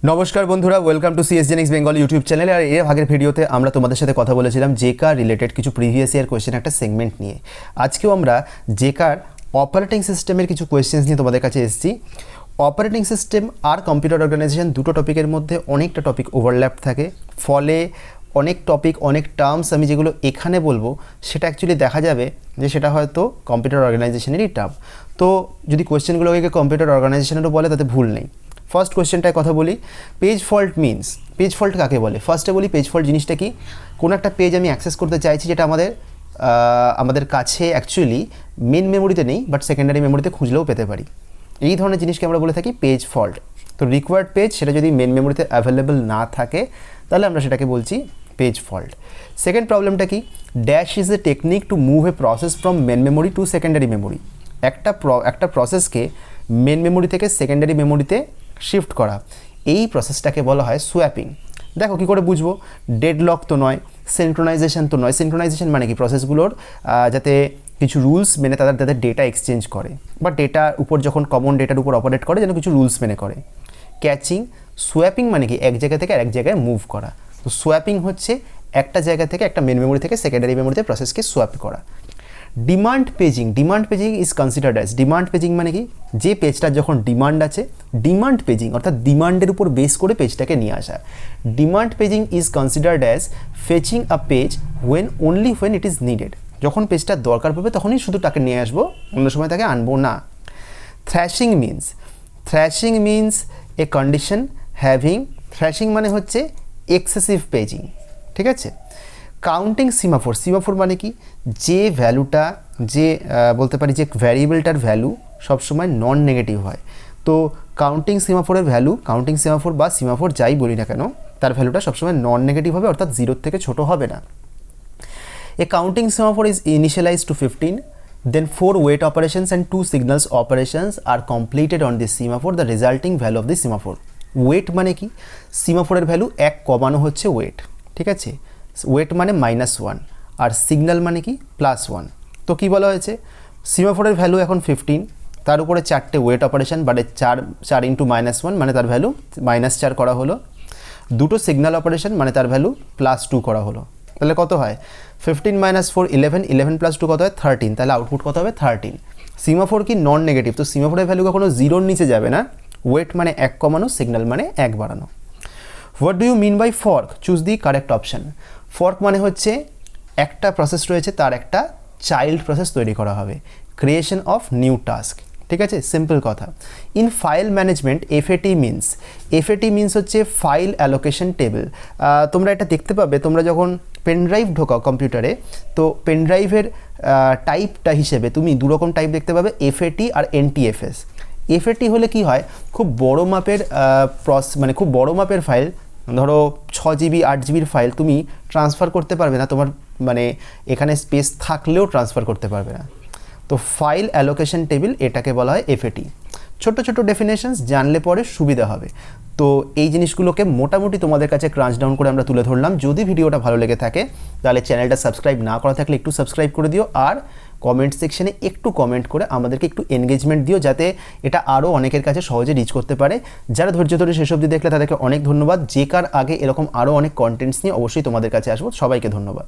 নমস্কার বন্ধুরা, welcome to CSgenics Bengal YouTube channel. আর এর আগের ভিডিওতে আমরা তোমাদের সাথে কথা বলেছিলাম জেকা রিলেটেড কিছু প্রিভিয়াস ইয়ার কোয়েশ্চেন একটা সেগমেন্ট নিয়ে। আজকেও আমরা জেকার অপারেটিং সিস্টেমের কিছু কোয়েশ্চেন্স নিয়ে তোমাদের কাছে এসেছি। অপারেটিং সিস্টেম আর কম্পিউটার অর্গানাইজেশন দুটো টপিকের মধ্যে অনেকটা টপিক ওভারল্যাপ থাকে, ফলে অনেক টপিক অনেক টার্মস আমি যেগুলো এখানে বলবো সেটা অ্যাকচুয়ালি দেখা যাবে যে সেটা হয়তো কম্পিউটার অর্গানাইজেশনেরই টার্ম। তো যদি কোয়েশ্চেনগুলোকে কম্পিউটার অর্গানাইজেশনেরও বলে তাতে ভুল নেই। ফার্স্ট কোয়েশ্চেনটায় কথা বলি, page fault means. Page fault কাকে বলে? ফার্স্টে বলি পেজ ফল্ট জিনিসটা কি। কোনো একটা পেজ আমি অ্যাক্সেস করতে চাইছি যেটা আমাদের কাছে অ্যাকচুয়ালি মেন মেমোরিতে নেই, বাট সেকেন্ডারি মেমোরিতে খুঁজলেও পেতে পারি। এই ধরনের জিনিসকে আমরা বলে থাকি পেজ ফল্ট। তো রিকোয়ার্ড পেজ সেটা যদি মেন মেমোরিতে অ্যাভেলেবল না থাকে তাহলে আমরা সেটাকে বলছি পেজ ফল্ট। সেকেন্ড প্রবলেমটা কি? Dash is a technique to move a process from main memory to secondary memory. একটা প্রসেসকে মেন মেমোরি থেকে সেকেন্ডারি মেমোরিতে শিফট করা, এই প্রসেসটাকে বলা হয় সোয়াপিং। দেখো কী করে বুঝবো? ডেডলক তো নয়, সিনক্রোনাইজেশন তো নয়। সিনক্রোনাইজেশন মানে কি? প্রসেসগুলোর যাতে কিছু রুলস মেনে তাদের ডেটা এক্সচেঞ্জ করে, বা ডেটার উপর যখন কমন ডেটার উপর অপারেট করে যেন কিছু রুলস মেনে করে। ক্যাচিং। সোয়াপিং মানে কি? এক জায়গা থেকে আরেক জায়গায় মুভ করা। তো সোয়াপিং হচ্ছে একটা জায়গা থেকে একটা মেন মেমোরি থেকে সেকেন্ডারি মেমোরিতে প্রসেসকে সোয়াপ করা। Demand paging. Demand paging is considered as, demand paging মানে কি? যে পেজটার যখন ডিমান্ড আছে, ডিমান্ড পেজিং অর্থাৎ ডিমান্ডের উপর বেস করে পেজটাকে নিয়ে আসা। Demand paging is considered as fetching a page only when it is needed. যখন পেজটার দরকার পড়বে তখনই শুধু তাকে নিয়ে আসবো, অন্য সময় তাকে আনবো না। Thrashing means. Thrashing means a condition having, thrashing মানে হচ্ছে এক্সেসিভ পেজিং, ঠিক আছে। Counting semaphore. সিমাফোর মানে কি? যে ভ্যালুটা, যে বলতে পারি যে ভ্যারিয়েবলটার ভ্যালু সবসময় নন নেগেটিভ হয়। তো কাউন্টিং সিমাফোরের ভ্যালু, কাউন্টিং সিমাফোর বা সিমাফোর যাই বলি না কেন, তার ভ্যালুটা সবসময় নন নেগেটিভ হবে, অর্থাৎ 0 থেকে ছোট হবে না। A counting semaphore is initialized to 15, then 4 wait operations and 2 signals operations are completed on this semaphore, the resulting value of the semaphore. Wait মানে কি? সিমাফোরের ভ্যালু 1 কমানো হচ্ছে ওয়েট, ঠিক আছে। ওয়েট মানে -1 আর সিগন্যাল মানে কি? +1। তো কি বলা হয়েছে? সিমাফোরের ভ্যালু এখন 15, তার উপরে 4টে ওয়েট অপারেশন মানে 4 × -1 মানে তার ভ্যালু -4 করা হলো। 2টো সিগন্যাল অপারেশন মানে তার ভ্যালু +2 করা হলো। তাহলে কত হয়? 15 - 4 11, 11 + 2 কত হয়? 13। তাহলে আউটপুট কত হবে? 13। সিমাফোর কি? Non negative. তো সিমাফোরের ভ্যালু কখনো 0-র নিচে যাবে না। ওয়েট মানে 1 কমানো, সিগন্যাল মানে 1 বাড়ানো। What do you mean by fork? Choose the correct option. Fork মানে হচ্ছে একটা প্রসেস রয়েছে, তার একটা চাইল্ড প্রসেস তৈরি করা হবে, ক্রিয়েশন অফ নিউ টাস্ক, ঠিক আছে। সিম্পল কথা। In file management FAT means, FAT means হচ্ছে ফাইল অ্যালোকেশন টেবিল। তোমরা এটা দেখতে পাবে তোমরা যখন পেনড্রাইভ ঢোকাও কম্পিউটারে, তো পেনড্রাইভের টাইপটা হিসেবে তুমি দুরকম টাইপ দেখতে পাবে, এফএটি আর এনটিএফএস। এফএটি হলে কি হয়? খুব বড় মাপের মানে খুব বড় মাপের ফাইল, ধরো 6 GB 8 GBর ফাইল তুমি ট্রান্সফার করতে পারবে না, তোমার মানে এখানে স্পেস থাকলেও ট্রান্সফার করতে পারবে না। তো ফাইল অ্যালোকেশন টেবিল এটাকে বলা হয় এফএটি। ছোট ছোট ডেফিনেশনস জানলে পরে সুবিধা হবে। তো এই জিনিসগুলোকে মোটামুটি তোমাদের কাছে ক্রাঞ্চ ডাউন করে আমরা তুলে ধরলাম। যদি ভিডিওটা ভালো লেগে থাকে তাহলে চ্যানেলটা সাবস্ক্রাইব না করা থাকলে একটু সাবস্ক্রাইব করে দিও, আর কমেন্ট সেকশনে একটু কমেন্ট করে আমাদেরকে একটু এনগেজমেন্ট দিও, যাতে এটা আরও অনেকের কাছে সহজে রিচ করতে পারে। যারা ধৈর্য ধরে শেষ অবধি দেখলে তাদেরকে অনেক ধন্যবাদ। জেকার আগে এরকম আরও অনেক কন্টেন্টস নিয়ে অবশ্যই তোমাদের কাছে আসবো। সবাইকে ধন্যবাদ।